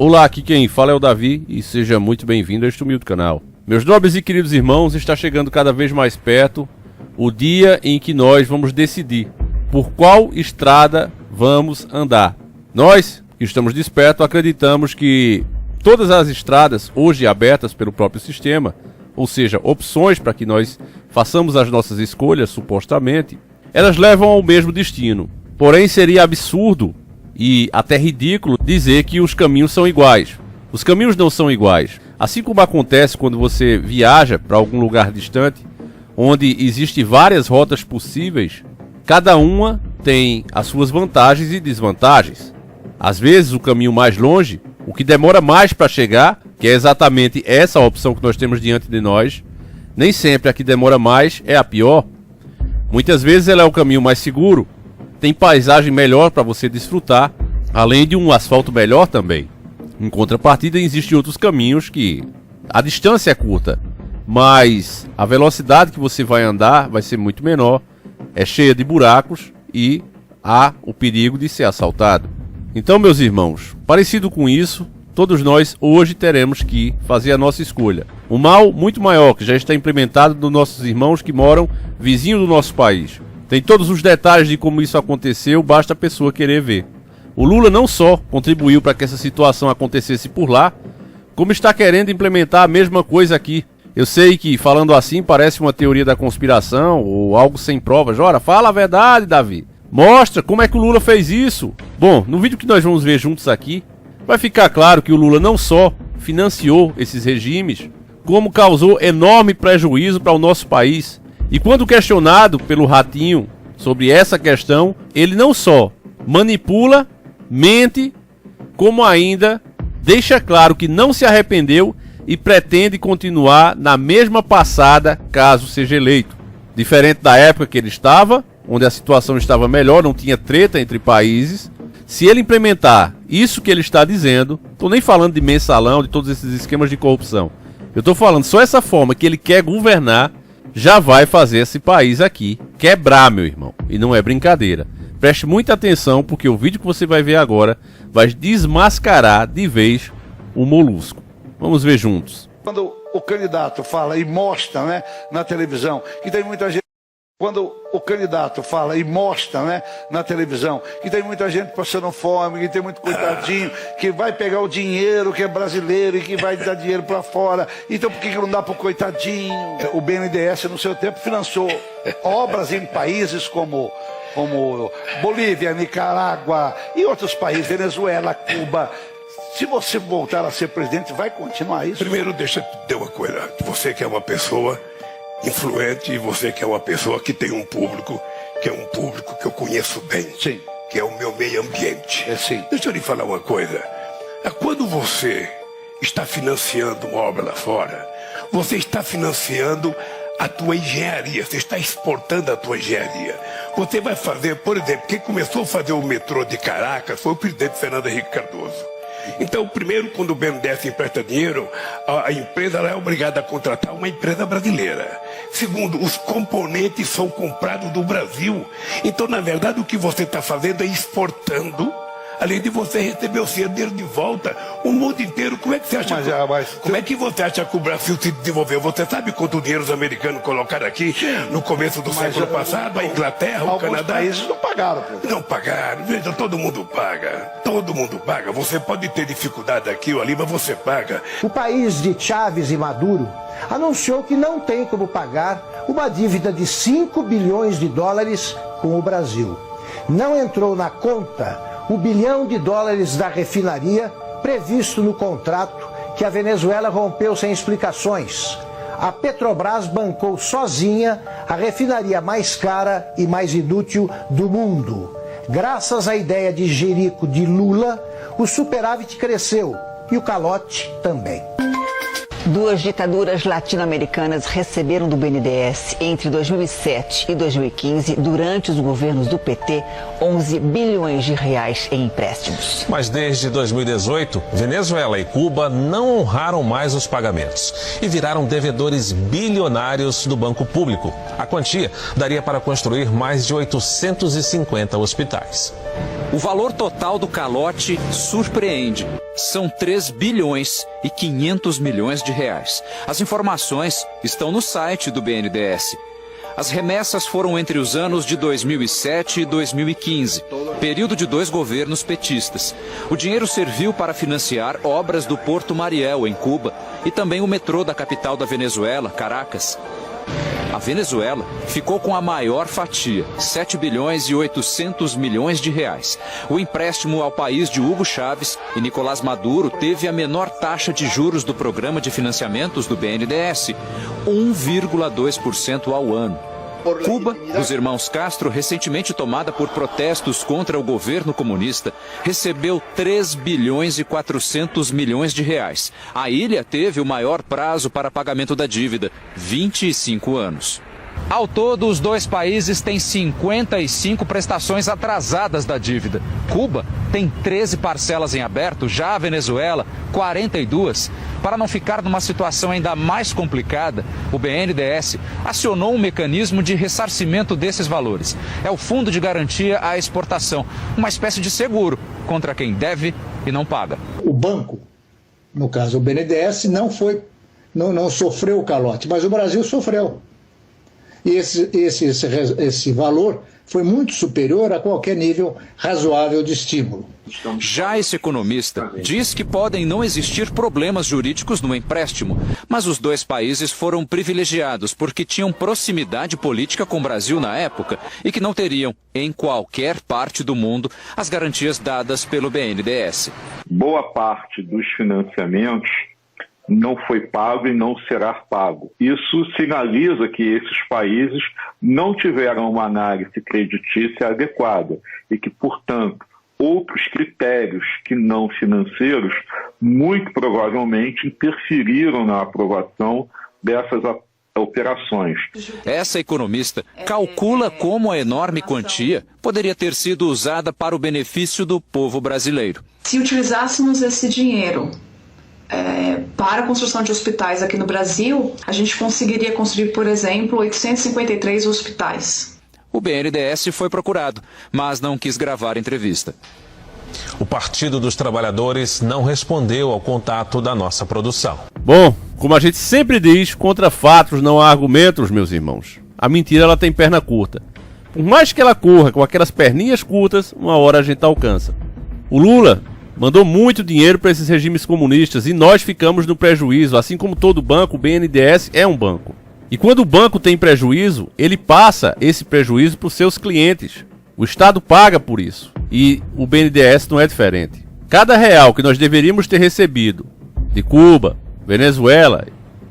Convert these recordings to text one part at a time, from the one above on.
Olá, aqui quem fala é o Davi e seja muito bem-vindo a este humilde canal. Meus nobres e queridos irmãos, está chegando cada vez mais perto o dia em que nós vamos decidir por qual estrada vamos andar. Nós, que estamos despertos, acreditamos que todas as estradas hoje abertas pelo próprio sistema, ou seja, opções para que nós façamos as nossas escolhas, supostamente, elas levam ao mesmo destino. Porém, seria absurdo e até ridículo dizer que os caminhos são iguais. Os caminhos não são iguais. Assim como acontece quando você viaja para algum lugar distante, onde existem várias rotas possíveis, cada uma tem as suas vantagens e desvantagens. Às vezes o caminho mais longe, o que demora mais para chegar, que é exatamente essa opção que nós temos diante de nós, nem sempre a que demora mais é a pior. Muitas vezes ela é o caminho mais seguro, tem paisagem melhor para você desfrutar, além de um asfalto melhor também. Em contrapartida, existem outros caminhos que a distância é curta, mas a velocidade que você vai andar vai ser muito menor, é cheia de buracos e há o perigo de ser assaltado. Então, meus irmãos, parecido com isso, todos nós hoje teremos que fazer a nossa escolha. Um mal muito maior que já está implementado nos nossos irmãos que moram vizinho do nosso país. Tem todos os detalhes de como isso aconteceu, basta a pessoa querer ver. O Lula não só contribuiu para que essa situação acontecesse por lá, como está querendo implementar a mesma coisa aqui. Eu sei que falando assim parece uma teoria da conspiração ou algo sem provas. Ora, fala a verdade, Davi. Mostra como é que o Lula fez isso. Bom, no vídeo que nós vamos ver juntos aqui, vai ficar claro que o Lula não só financiou esses regimes, como causou enorme prejuízo para o nosso país. E quando questionado pelo Ratinho sobre essa questão, ele não só manipula, mente, como ainda deixa claro que não se arrependeu e pretende continuar na mesma passada caso seja eleito. Diferente da época que ele estava, onde a situação estava melhor, não tinha treta entre países. Se ele implementar isso que ele está dizendo, estou nem falando de mensalão, de todos esses esquemas de corrupção. Eu estou falando só essa forma que ele quer governar, já vai fazer esse país aqui quebrar, meu irmão. E não é brincadeira. Preste muita atenção, porque o vídeo que você vai ver agora vai desmascarar de vez o molusco. Vamos ver juntos. Quando o candidato fala e mostra, né, na televisão, que tem muita gente... Quando o candidato fala e mostra, né, na televisão, que tem muita gente passando fome, que tem muito coitadinho, que vai pegar o dinheiro que é brasileiro e que vai dar dinheiro para fora. Então por que não dá para o coitadinho? O BNDES no seu tempo financiou obras em países como Bolívia, Nicarágua e outros países, Venezuela, Cuba. Se você voltar a ser presidente, vai continuar isso? Primeiro, deixa eu te dizer uma coisa. Você que é uma pessoa influente, e você que é uma pessoa que tem um público, que é um público que eu conheço bem. Sim. Que é o meu meio ambiente. Sim. Deixa eu lhe falar uma coisa. Quando você está financiando uma obra lá fora, você está financiando a tua engenharia, você está exportando a tua engenharia. Você vai fazer, por exemplo, quem começou a fazer o metrô de Caracas foi o presidente Fernando Henrique Cardoso. Então, primeiro, quando o BNDES empresta dinheiro, a empresa ela é obrigada a contratar uma empresa brasileira. Segundo, os componentes são comprados do Brasil. Então, na verdade, o que você está fazendo é exportando, além de você receber o seu dinheiro de volta, o mundo inteiro. Como é que você acha? Como é que você acha que o Brasil se desenvolveu? Você sabe quanto dinheiro os americanos colocaram aqui no começo do século passado? A Inglaterra, o Canadá? Países não pagaram. Não pagaram. Veja, todo mundo paga. Todo mundo paga. Você pode ter dificuldade aqui ou ali, mas você paga. O país de Chávez e Maduro anunciou que não tem como pagar uma dívida de 5 bilhões de dólares com o Brasil. Não entrou na conta o $1 bilhão da refinaria previsto no contrato que a Venezuela rompeu sem explicações. A Petrobras bancou sozinha a refinaria mais cara e mais inútil do mundo. Graças à ideia de jerico de Lula, o superávit cresceu e o calote também. Duas ditaduras latino-americanas receberam do BNDES entre 2007 e 2015, durante os governos do PT, 11 bilhões de reais em empréstimos. Mas desde 2018, Venezuela e Cuba não honraram mais os pagamentos e viraram devedores bilionários do Banco Público. A quantia daria para construir mais de 850 hospitais. O valor total do calote surpreende. são 3 bilhões e 500 milhões de reais. As informações estão no site do BNDES. As remessas foram entre os anos de 2007 e 2015, período de 2 governos petistas. O dinheiro serviu para financiar obras do Porto Mariel, em Cuba, e também o metrô da capital da Venezuela, Caracas. A Venezuela ficou com a maior fatia, 7 bilhões e 800 milhões de reais. O empréstimo ao país de Hugo Chávez e Nicolás Maduro teve a menor taxa de juros do programa de financiamentos do BNDES, 1,2% ao ano. Cuba, dos irmãos Castro, recentemente tomada por protestos contra o governo comunista, recebeu 3 bilhões e 400 milhões de reais. A ilha teve o maior prazo para pagamento da dívida, 25 anos. Ao todo, os 2 países têm 55 prestações atrasadas da dívida. Cuba tem 13 parcelas em aberto, já a Venezuela, 42. Para não ficar numa situação ainda mais complicada, o BNDES acionou um mecanismo de ressarcimento desses valores. É o Fundo de Garantia à Exportação, uma espécie de seguro contra quem deve e não paga. O banco, no caso o BNDES, não sofreu o calote, mas o Brasil sofreu. E esse valor foi muito superior a qualquer nível razoável de estímulo. Já esse economista diz que podem não existir problemas jurídicos no empréstimo, mas os 2 países foram privilegiados porque tinham proximidade política com o Brasil na época e que não teriam, em qualquer parte do mundo, as garantias dadas pelo BNDES. Boa parte dos financiamentos não foi pago e não será pago. Isso sinaliza que esses países não tiveram uma análise creditícia adequada e que, portanto, outros critérios que não financeiros muito provavelmente interferiram na aprovação dessas operações. Essa economista calcula como a enorme quantia poderia ter sido usada para o benefício do povo brasileiro. Se utilizássemos esse dinheiro para a construção de hospitais aqui no Brasil, a gente conseguiria construir, por exemplo, 853 hospitais. O BNDES foi procurado, mas não quis gravar entrevista. O Partido dos Trabalhadores não respondeu ao contato da nossa produção. Bom, como a gente sempre diz, contra fatos não há argumentos, meus irmãos. A mentira ela tem perna curta. Por mais que ela corra com aquelas perninhas curtas, uma hora a gente alcança. O Lula mandou muito dinheiro para esses regimes comunistas e nós ficamos no prejuízo. Assim como todo banco, o BNDES é um banco. E quando o banco tem prejuízo, ele passa esse prejuízo para os seus clientes. O Estado paga por isso. E o BNDES não é diferente. Cada real que nós deveríamos ter recebido de Cuba, Venezuela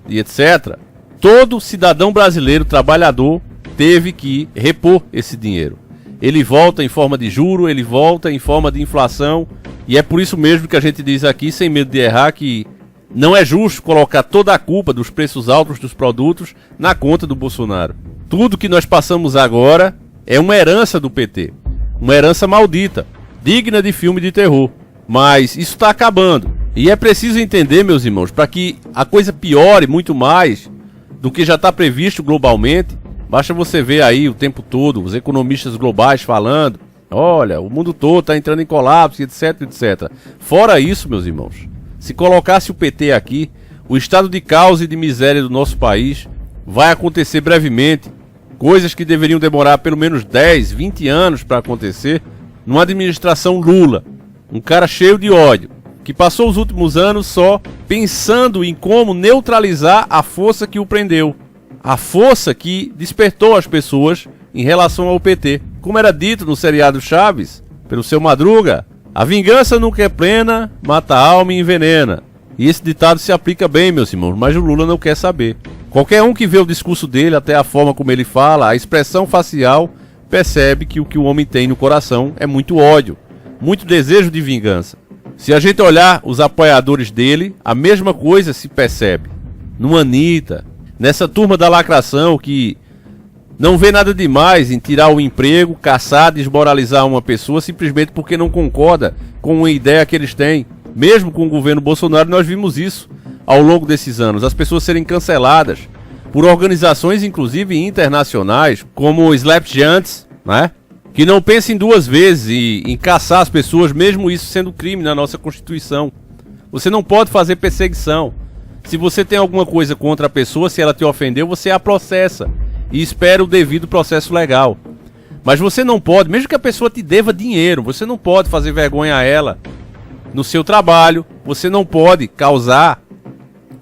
e etc., todo cidadão brasileiro trabalhador teve que repor esse dinheiro. Ele volta em forma de juro, ele volta em forma de inflação. E é por isso mesmo que a gente diz aqui, sem medo de errar, que não é justo colocar toda a culpa dos preços altos dos produtos na conta do Bolsonaro. Tudo que nós passamos agora é uma herança do PT. Uma herança maldita, digna de filme de terror. Mas isso está acabando. E é preciso entender, meus irmãos, para que a coisa piore muito mais do que já está previsto globalmente. Basta você ver aí o tempo todo os economistas globais falando: olha, o mundo todo está entrando em colapso, etc, etc. Fora isso, meus irmãos, se colocasse o PT aqui, o estado de caos e de miséria do nosso país vai acontecer brevemente. Coisas que deveriam demorar pelo menos 10, 20 anos para acontecer, numa administração Lula. Um cara cheio de ódio, que passou os últimos anos só pensando em como neutralizar a força que o prendeu. A força que despertou as pessoas em relação ao PT. Como era dito no seriado Chaves, pelo seu Madruga: a vingança nunca é plena, mata a alma e envenena. E esse ditado se aplica bem, meus irmãos, mas o Lula não quer saber. Qualquer um que vê o discurso dele, até a forma como ele fala, a expressão facial, percebe que o que o homem tem no coração é muito ódio, muito desejo de vingança. Se a gente olhar os apoiadores dele, a mesma coisa se percebe. No Anitta, nessa turma da lacração que não vê nada demais em tirar o emprego, caçar, desmoralizar uma pessoa simplesmente porque não concorda com uma ideia que eles têm. Mesmo com o governo Bolsonaro, nós vimos isso ao longo desses anos. As pessoas serem canceladas por organizações, inclusive internacionais, como o Slap Giants, né? Que não pensem duas vezes em caçar as pessoas, mesmo isso sendo crime na nossa Constituição. Você não pode fazer perseguição. Se você tem alguma coisa contra a pessoa, se ela te ofendeu, você a processa e espera o devido processo legal. Mas você não pode, mesmo que a pessoa te deva dinheiro, você não pode fazer vergonha a ela no seu trabalho, você não pode causar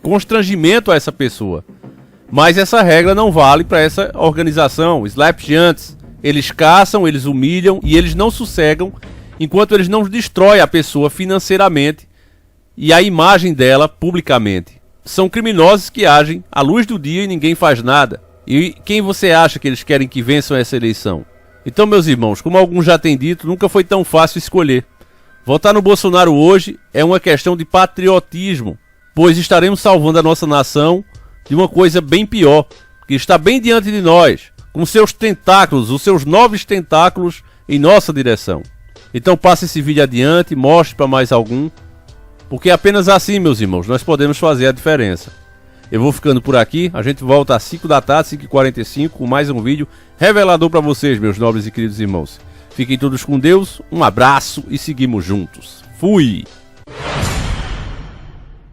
constrangimento a essa pessoa. Mas essa regra não vale para essa organização, Slap Giants. Eles caçam, eles humilham e eles não sossegam enquanto eles não destroem a pessoa financeiramente e a imagem dela publicamente. São criminosos que agem à luz do dia e ninguém faz nada. E quem você acha que eles querem que vençam essa eleição? Então, meus irmãos, como alguns já têm dito, nunca foi tão fácil escolher. Votar no Bolsonaro hoje é uma questão de patriotismo, pois estaremos salvando a nossa nação de uma coisa bem pior, que está bem diante de nós, com seus tentáculos, os seus 9 tentáculos em nossa direção. Então passe esse vídeo adiante, mostre para mais algum, porque apenas assim, meus irmãos, nós podemos fazer a diferença. Eu vou ficando por aqui, a gente volta às 5 da tarde, 5h45, com mais um vídeo revelador para vocês, meus nobres e queridos irmãos. Fiquem todos com Deus, um abraço e seguimos juntos. Fui!